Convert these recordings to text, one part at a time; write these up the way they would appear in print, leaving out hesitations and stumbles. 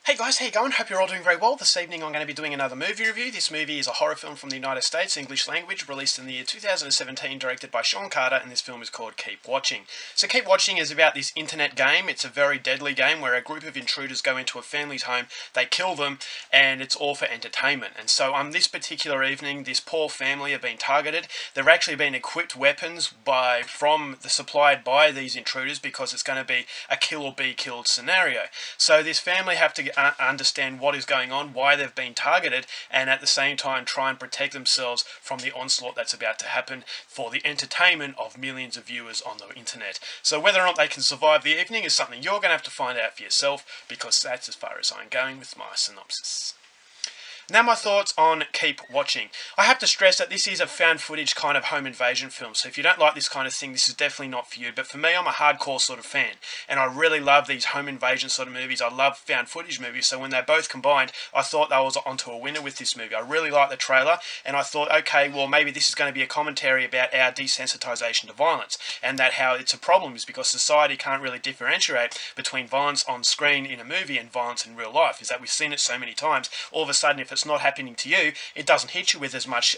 Hey guys, how you going? Hope you're all doing very well. This evening I'm going to be doing another movie review. This movie is a horror film from the United States, English language, released in the year 2017, directed by Sean Carter, and this film is called Keep Watching. So Keep Watching is about this internet game. It's a very deadly game where a group of intruders go into a family's home, they kill them, and it's all for entertainment. And so on this particular evening, this poor family have been targeted. They've actually been equipped weapons supplied by these intruders because it's going to be a kill or be killed scenario. So this family have to understand what is going on, why they've been targeted, and at the same time try and protect themselves from the onslaught that's about to happen for the entertainment of millions of viewers on the internet. So whether or not they can survive the evening is something you're going to have to find out for yourself, because that's as far as I'm going with my synopsis. Now my thoughts on Keep Watching. I have to stress that this is a found footage kind of home invasion film, so if you don't like this kind of thing, this is definitely not for you. But for me, I'm a hardcore sort of fan, and I really love these home invasion sort of movies. I love found footage movies, so when they're both combined, I thought they was onto a winner with this movie. I really liked the trailer, and I thought, okay, well maybe this is going to be a commentary about our desensitization to violence, and that how it's a problem is because society can't really differentiate between violence on screen in a movie and violence in real life. Is that we've seen it so many times, all of a sudden if it's not happening to you, it doesn't hit you with as much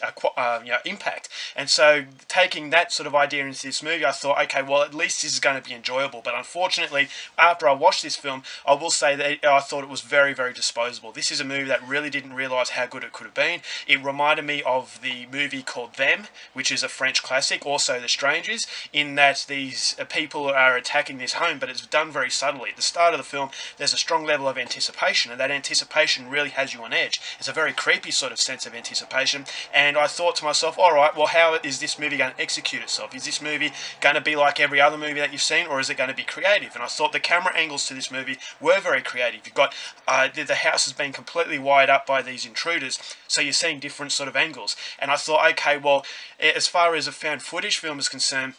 impact. And so taking that sort of idea into this movie, I thought, okay, well at least this is going to be enjoyable. But unfortunately, after I watched this film, I will say that I thought it was very, very disposable. This is a movie that really didn't realise how good it could have been. It reminded me of the movie called Them, which is a French classic, also The Strangers, in that these people are attacking this home, but it's done very subtly. At the start of the film, there's a strong level of anticipation, and that anticipation really has you on edge. It's a very creepy sort of sense of anticipation, and I thought to myself, alright, well how is this movie going to execute itself? Is this movie going to be like every other movie that you've seen, or is it going to be creative? And I thought the camera angles to this movie were very creative. You've got the house has been completely wired up by these intruders, so you're seeing different sort of angles, and I thought, okay, well as far as a found footage film is concerned,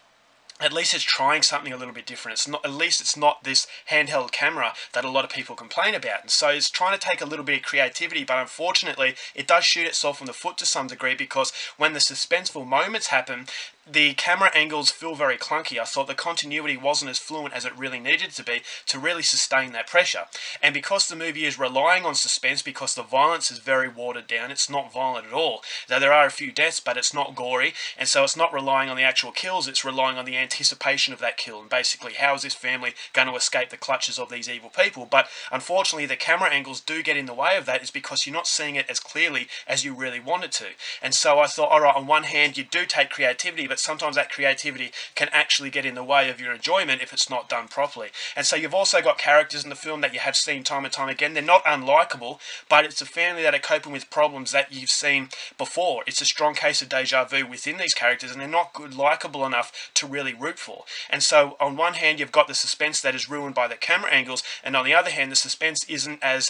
at least it's trying something a little bit different. At least it's not this handheld camera that a lot of people complain about. And so it's trying to take a little bit of creativity, but unfortunately it does shoot itself in the foot to some degree, because when the suspenseful moments happen, the camera angles feel very clunky. I thought the continuity wasn't as fluent as it really needed to be to really sustain that pressure. And because the movie is relying on suspense, because the violence is very watered down, it's not violent at all. Though there are a few deaths, but it's not gory, and so it's not relying on the actual kills, it's relying on the anticipation of that kill, and basically how is this family going to escape the clutches of these evil people. But unfortunately the camera angles do get in the way of that, is because you're not seeing it as clearly as you really wanted to. And so I thought, alright, on one hand you do take creativity, but sometimes that creativity can actually get in the way of your enjoyment if it's not done properly. And so you've also got characters in the film that you have seen time and time again. They're not unlikable, but it's a family that are coping with problems that you've seen before. It's a strong case of deja vu within these characters, and they're not good, likable enough to really root for. And so on one hand you've got the suspense that is ruined by the camera angles, and on the other hand the suspense isn't as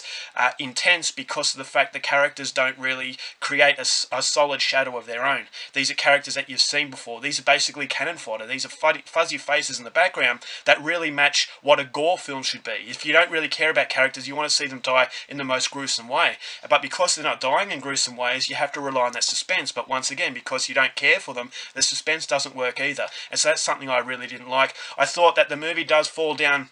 intense because of the fact the characters don't really create a solid shadow of their own. These are characters that you've seen before. These are basically cannon fodder. These are fuzzy faces in the background that really match what a gore film should be. If you don't really care about characters, you want to see them die in the most gruesome way. But because they're not dying in gruesome ways, you have to rely on that suspense. But once again, because you don't care for them, the suspense doesn't work either. And so that's something I really didn't like. I thought that the movie does fall down,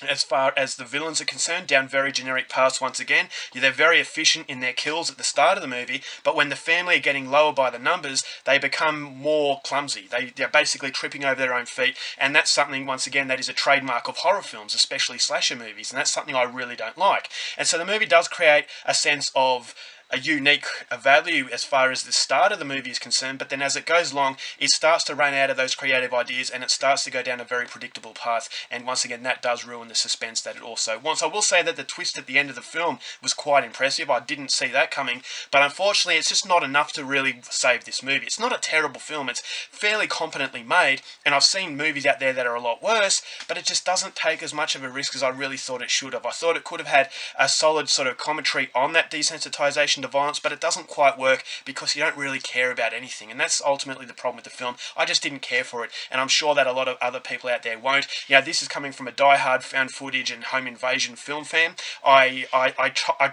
as far as the villains are concerned, down very generic paths once again. They're very efficient in their kills at the start of the movie, but when the family are getting lower by the numbers, they become more clumsy. They're basically tripping over their own feet, and that's something, once again, that is a trademark of horror films, especially slasher movies, and that's something I really don't like. And so the movie does create a sense of a unique value as far as the start of the movie is concerned, but then as it goes along, it starts to run out of those creative ideas, and it starts to go down a very predictable path, and once again that does ruin the suspense that it also wants. I will say that the twist at the end of the film was quite impressive. I didn't see that coming, but unfortunately it's just not enough to really save this movie. It's not a terrible film, it's fairly competently made, and I've seen movies out there that are a lot worse, but it just doesn't take as much of a risk as I really thought it should have. I thought it could have had a solid sort of commentary on that desensitization to violence, but it doesn't quite work because you don't really care about anything, and that's ultimately the problem with the film. I just didn't care for it, and I'm sure that a lot of other people out there won't. This is coming from a die-hard found footage and home invasion film fan. I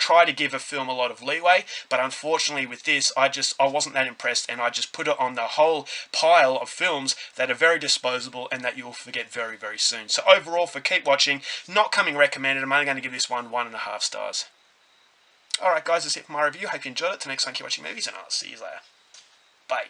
try to give a film a lot of leeway, but unfortunately with this, I wasn't that impressed, and I just put it on the whole pile of films that are very disposable and that you'll forget very, very soon. So overall, for Keep Watching, not coming recommended. I'm only going to give this one 1.5 stars. Alright guys, that's it for my review. Hope you enjoyed it. Till next time, keep watching movies, and I'll see you later. Bye.